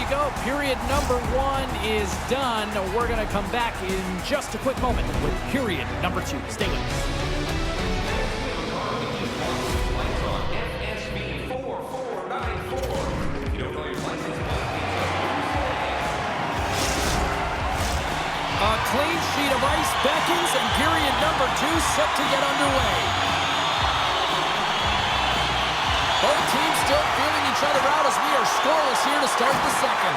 you go. Period number 1 is done. We're going to come back in just a quick moment with period number 2. Stay with us. A clean sheet of ice beckons, and period number 2 set to get underway. Both teams still feeling each other out as we are scoreless here to start the second.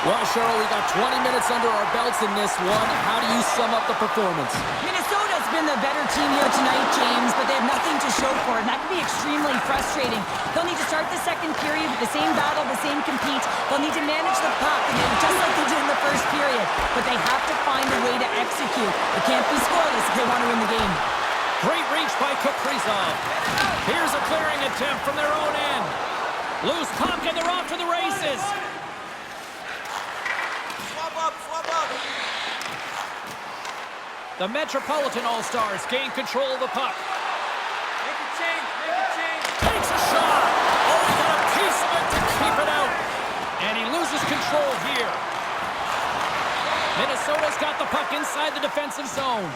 Well, Cheryl, we got 20 minutes under our belts in this one. How do you sum up the performance? Minnesota's been the better team here tonight, James, but they have nothing to show for it. And that can be extremely frustrating. They'll need to start the second period with the same battle, the same compete. They'll need to manage the puck, again, just like they did in the first period. But they have to find a way to execute. It can't be scoreless if they want to win the game. Great reach by Kaprizov. Here's a clearing attempt from their own end. Loose puck, and they're off to the races. Swap up. The Metropolitan All-Stars gain control of the puck. Make a change. Takes a shot. Oh, he got a piece of it to keep it out. And he loses control here. Minnesota's got the puck inside the defensive zone.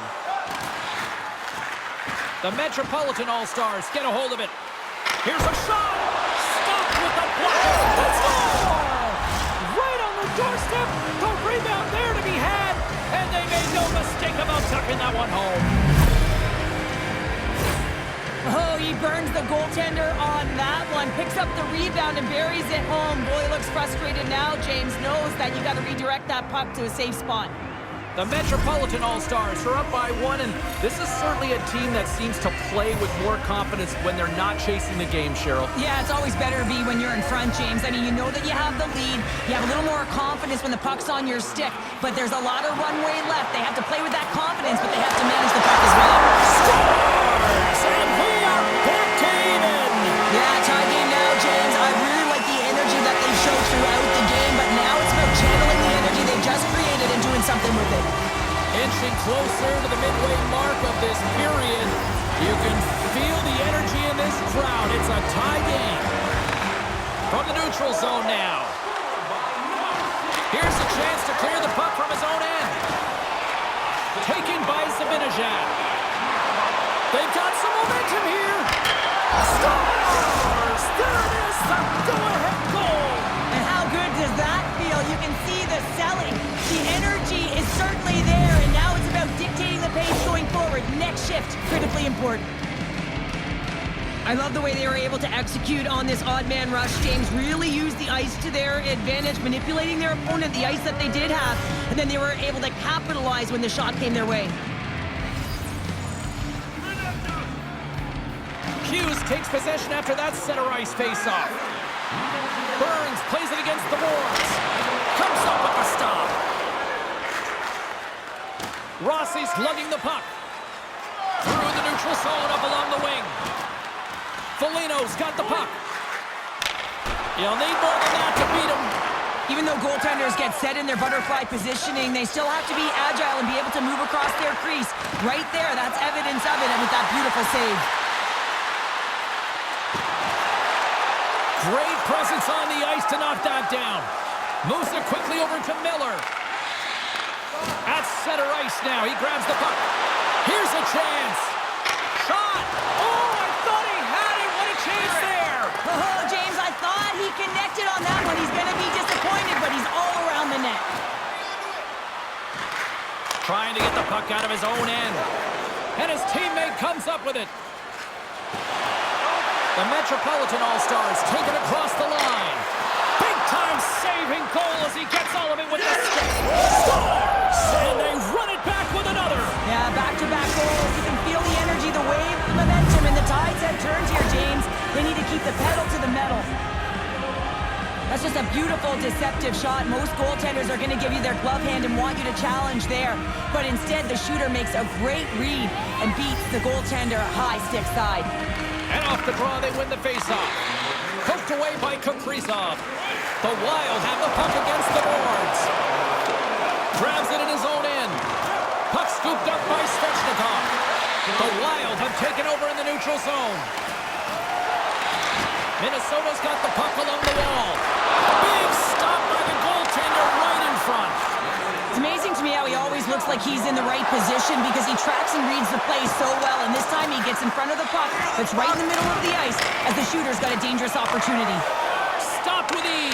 The Metropolitan All-Stars get a hold of it. Here's a shot. Stopped with the blocker. Let's go! Right on the doorstep. The rebound there to be had. And they made no mistake about tucking that one home. Oh, he burns the goaltender on that one. Picks up the rebound and buries it home. Boy, looks frustrated now. James knows that you got to redirect that puck to a safe spot. The Metropolitan All-Stars are up by 1, and this is certainly a team that seems to play with more confidence when they're not chasing the game, Cheryl. Yeah, it's always better to be when you're in front, James. I mean, you know that you have the lead. You have a little more confidence when the puck's on your stick, but there's a lot of runway left. They have to play with that confidence, but they have to manage the puck as well. Scores! And we are back to even! Yeah, tie game now, James. I really like the energy that they showed throughout the game, but now it's about channeling the energy they just created and doing something with it. Inching closer to the midway mark of this period. You can feel the energy in this crowd. It's a tie game. From the neutral zone now. Here's a chance to clear the puck from his own end. Taken by Zibanejad. They've got some momentum here. Scores! There it is, the go-ahead goal. And how good does that feel? You can see the selling. The energy is certainly there, and now it's about dictating the pace going forward. Next shift, critically important. I love the way they were able to execute on this odd man rush. James really used the ice to their advantage, manipulating their opponent, the ice that they did have, and then they were able to capitalize when the shot came their way. Hughes takes possession after that center ice face-off. Burns plays it against the boards. Comes up with the stop. Rossi's lugging the puck. Through the neutral zone, up along the wing. Foligno's got the puck. You'll need more than that to beat him. Even though goaltenders get set in their butterfly positioning, they still have to be agile and be able to move across their crease. Right there, that's evidence of it, and with that beautiful save. Great presence on the ice to knock that down. Moves it quickly over to Miller. At center ice now, he grabs the puck. Here's a chance. Shot! Oh, I thought he had it. What a chance there! Oh, James, I thought he connected on that one. He's going to be disappointed, but he's all around the net. Trying to get the puck out of his own end. And his teammate comes up with it. The Metropolitan All-Stars take it across the line. Big-time saving goal as he gets all of it with the stick. Scores! And they run it back with another. Yeah, back-to-back goals. You can feel the energy, the wave, the momentum, and the tides have turned here, James. They need to keep the pedal to the metal. That's just a beautiful, deceptive shot. Most goaltenders are going to give you their glove hand and want you to challenge there. But instead, the shooter makes a great read and beats the goaltender high stick side. And off the draw, they win the faceoff. Poked away by Kaprizov. The Wild have the puck against the boards. Grabs it in his own end. Puck scooped up by Svechnikov. The Wild have taken over in the neutral zone. Minnesota's got the puck along the wall. Big stop by the always looks like he's in the right position because he tracks and reads the play so well. And this time he gets in front of the puck that's right in the middle of the ice as the shooter's got a dangerous opportunity. Stopped with ease.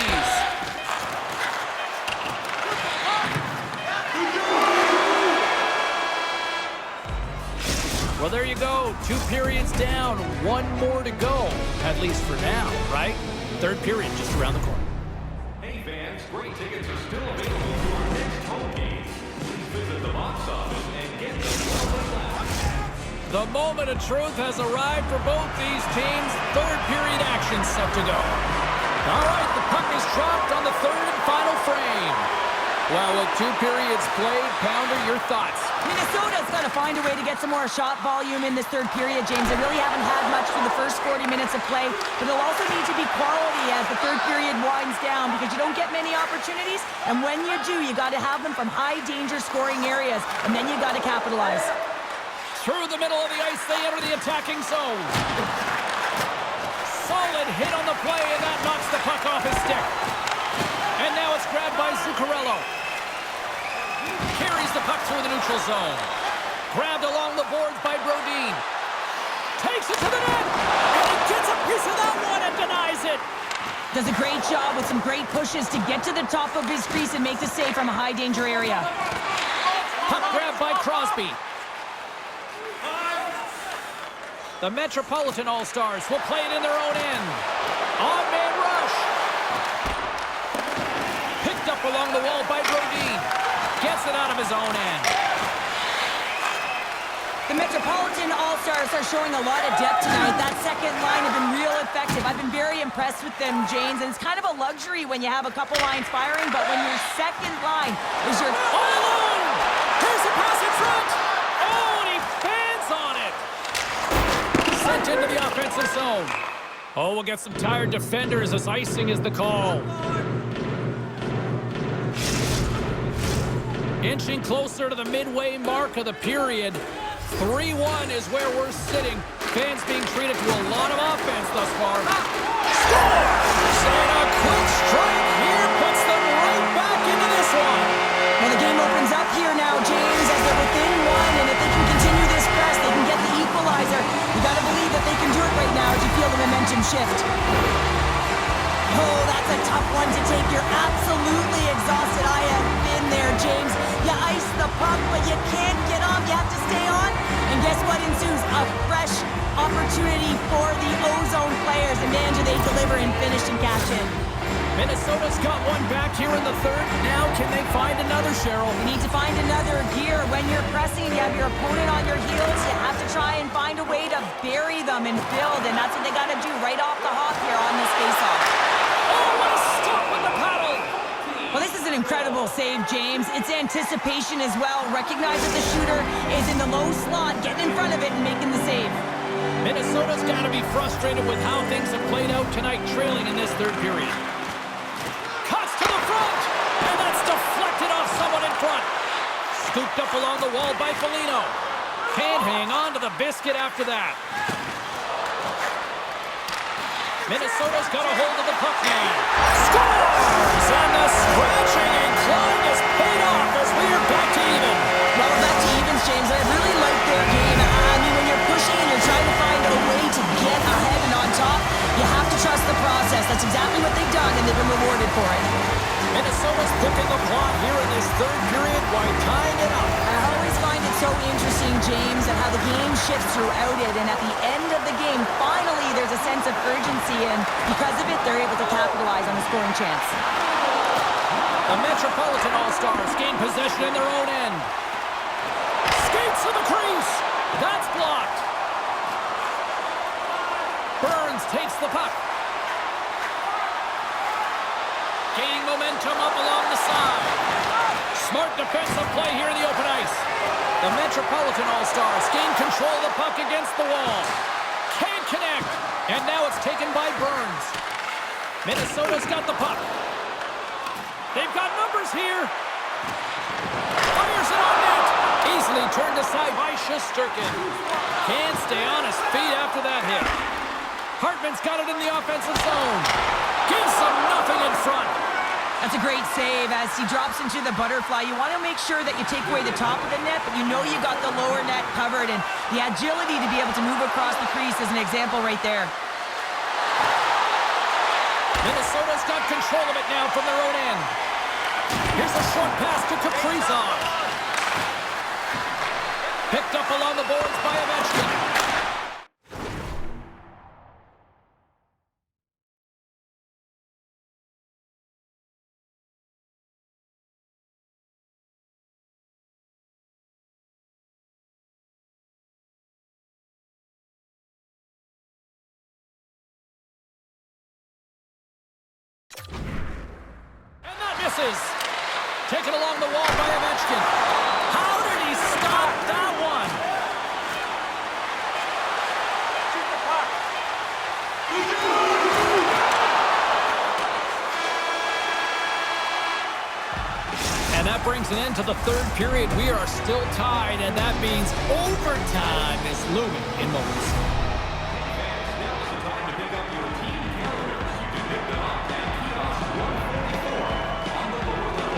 Well, there you go. 2 periods down, 1 more to go, at least for now, right? Third period just around the corner. Hey fans, great tickets are still available to our next home game. Please visit the box office and get them while they last. The moment of truth has arrived for both these teams. Third period action set to go. All right, the puck is dropped on the third and final frame. Well, with 2 periods played, Pounder, your thoughts? Minnesota's got to find a way to get some more shot volume in this third period, James. They really haven't had much for the first 40 minutes of play, but they'll also need to be quality as the third period winds down because you don't get many opportunities, and when you do, you got to have them from high-danger scoring areas, and then you got to capitalize. Through the middle of the ice, they enter the attacking zone. Solid hit on the play, and that knocks the puck off his stick. And now it's grabbed by Zuccarello. Carries the puck through the neutral zone. Grabbed along the boards by Brodin. Takes it to the net. And he gets a piece of that one and denies it. Does a great job with some great pushes to get to the top of his crease and make the save from a high-danger area. Puck grabbed by Crosby. The Metropolitan All-Stars will play it in their own end. On-man rush. Picked up along the wall by Brodin. Gets it out of his own end. The Metropolitan All-Stars are showing a lot of depth tonight. That second line has been real effective. I've been very impressed with them, James. And it's kind of a luxury when you have a couple lines firing, but when your second line is your... All alone! Here's the pass in front! Oh, and he fans on it! Sent into the offensive zone. Oh, we'll get some tired defenders as icing is the call. Inching closer to the midway mark of the period. 3-1 is where we're sitting. Fans being treated to a lot of offense thus far. Scores! And a quick strike here puts them right back into this one. Well, the game opens up here now, James, as they're within one, and if they can continue this press, they can get the equalizer. You got to believe that they can do it right now as you feel the momentum shift. Oh, that's a tough one to take. You're absolutely exhausted. I have been there, James. You ice the puck, but you can't get off. You have to stay on. And guess what ensues? A fresh opportunity for the Ozone players. And man, do they deliver and finish and cash in. Minnesota's got one back here in the third. Now can they find another, Cheryl? You need to find another gear. When you're pressing, you have your opponent on your heels. You have to try and find a way to bury them and build. And that's what they got to do right off the hop here on this faceoff. Oh, what a stop with the paddle! Well, this is an incredible save, James. It's anticipation as well. Recognize that the shooter is in the low slot, getting in front of it and making the save. Minnesota's got to be frustrated with how things have played out tonight, trailing in this third period. Cuts to the front, and that's deflected off someone in front. Scooped up along the wall by Foligno. Can't hang on to the biscuit after that. Minnesota's got a hold of the puck now. Scores! And the scratching and clawing is paid off as we are back to even. Well, back to evens, James. I really like their game. I mean, when you're pushing and you're trying to find a way to get ahead and on top, you have to trust the process. That's exactly what they've done, and they've been rewarded for it. Minnesota's picking the plot here in this third period while tying it up. I always find it so interesting, James, and how the game shifts throughout it. And at the end of the game, finally, there's a sense of urgency, and because of it, they're able to capitalize on the scoring chance. The Metropolitan All-Stars gain possession in their own end. Skates to the crease. That's blocked. Burns takes the puck. Gaining momentum up along the side. Smart defensive play here in the open ice. The Metropolitan All-Stars gain control of the puck against the wall. Can't connect. And now it's taken by Burns. Minnesota's got the puck. They've got numbers here. Fires it on net. Easily turned aside by Shesterkin. Can't stay on his feet after that hit. Hartman's got it in the offensive zone. Gives them nothing in front. That's a great save as he drops into the butterfly. You want to make sure that you take away the top of the net, but you know you got the lower net covered, and the agility to be able to move across the crease is an example right there. Minnesota's got control of it now from their own end. Here's a short pass to Kaprizov. Picked up along the boards by Ovechkin. And that misses. Taken along the wall by Ovechkin. How did he stop that one? Shoot the puck. And that brings an end to the third period. We are still tied, and that means overtime is looming in moments. Fans, now is the time to pick up your team calendars. You can pick them up at kiosk 144 on the lower level.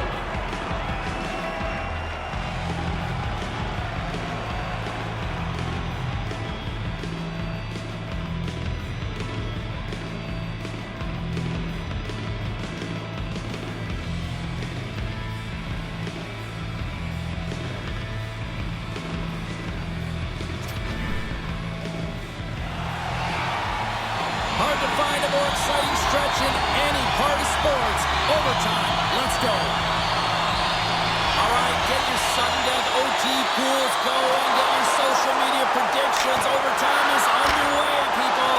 Hard to find a more exciting stretch in any part of sports. Overtime. Let's go. All right, get your sudden death OT pools going. Get your social media predictions. Overtime is underway, people.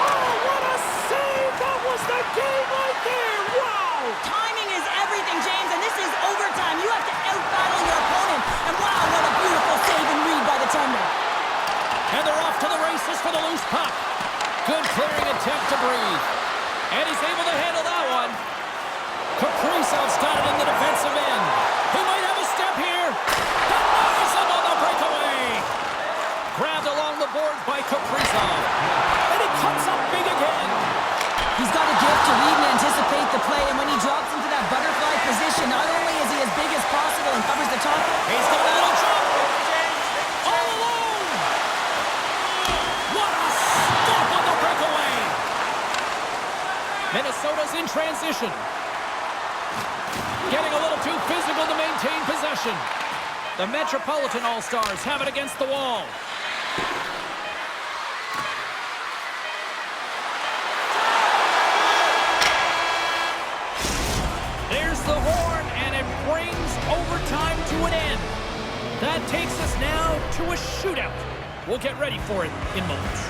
Oh, what a save! That was the game right there. Wow! Timing is everything, James, and this is overtime. You have to out-battle your opponent, and wow, what a beautiful save and read by the tender. And they're off to the races for the loose puck. Good clearing attempt to breathe. And he's able to handle that one. Kaprizov's got it in the defensive end. He might have a step here. Denies him on the breakaway. Grabbed along the boards by Kaprizov. And he comes up big again. He's got a gift to read and anticipate the play, and when he drops into that butterfly position, not only is he as big as possible and covers the top, He's got a little jump. James, All alone. What a stop on the breakaway. Minnesota's in transition. Getting a little too physical to maintain possession. The Metropolitan All-Stars have it against the wall. There's the horn, and it brings overtime to an end. That takes us now to a shootout. We'll get ready for it in moments.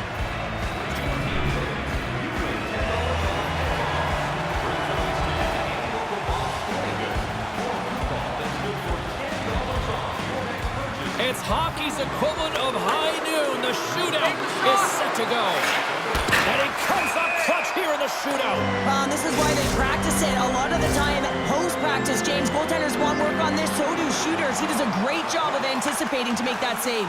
It's hockey's equivalent of high noon. The shootout is set to go. And he comes up clutch here in the shootout. this is why they practice it. A lot of the time, post-practice, James, goaltenders want work on this, so do shooters. He does a great job of anticipating to make that save.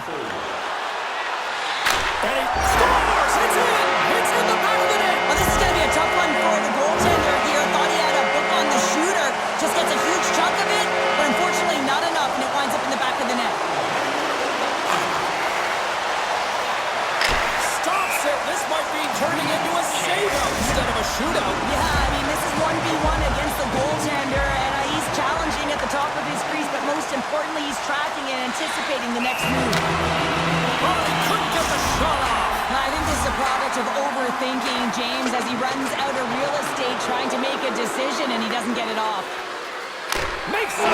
And he scores! It's in! It's in the back of the net! Well, this is going to be a tough one for the goaltender here. Thought he had a book on the shooter. Just gets a huge chunk of it, but unfortunately not enough, and it winds up in the back of the net. Stops it! This might be turning into a save-out instead of a shootout. Yeah, I mean, this is 1v1 against the goaltender, and he's challenging at the top of his crease, but most importantly, he's tracking and anticipating the next move. Oh, he couldn't get the shot off. I think this is a product of overthinking, James, as he runs out of real estate trying to make a decision, and he doesn't get it off. Makes the